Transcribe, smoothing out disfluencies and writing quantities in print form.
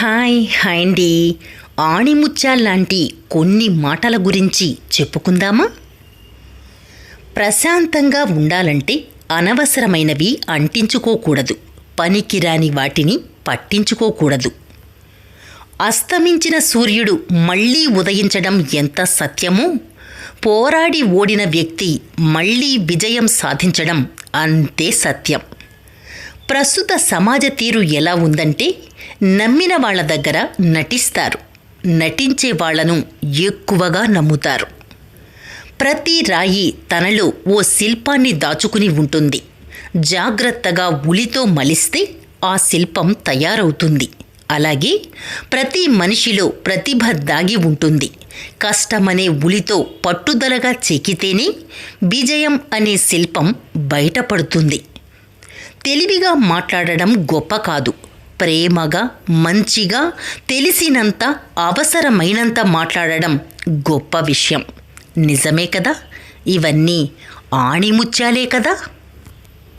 Hi అండి. ఆణిముత్యాల్లాంటి కొన్ని మాటల గురించి చెప్పుకుందామా? ప్రశాంతంగా ఉండాలంటే అనవసరమైనవి అంటించుకోకూడదు, పనికిరాని వాటిని పట్టించుకోకూడదు. అస్తమించిన సూర్యుడు మళ్ళీ ఉదయించడం ఎంత సత్యమో, పోరాడి ఓడిన వ్యక్తి మళ్ళీ విజయం సాధించడం అంతే సత్యం. ప్రస్తుత సమాజ తీరు ఎలా ఉందంటే, నమ్మిన వాళ్ళ దగ్గర నటిస్తారు, నటించే వాళ్లను ఎక్కువగా నమ్ముతారు. ప్రతి రాయి తనలో ఓ శిల్పాన్ని దాచుకుని ఉంటుంది. జాగ్రత్తగా ఉలితో మలిస్తే ఆ శిల్పం తయారవుతుంది. అలాగే ప్రతి మనిషిలో ప్రతిభ దాగి ఉంటుంది. కష్టమనే ఉలితో పట్టుదలగా చెక్కితేనే విజయం అనే శిల్పం బయటపడుతుంది. తెలివిగా మాట్లాడడం గొప్ప కాదు, ప్రేమగా, మంచిగా, తెలిసినంత, అవసరమైనంత మాట్లాడడం గొప్ప విషయం. నిజమే కదా? ఇవన్నీ ఆణిముత్యాలే కదా.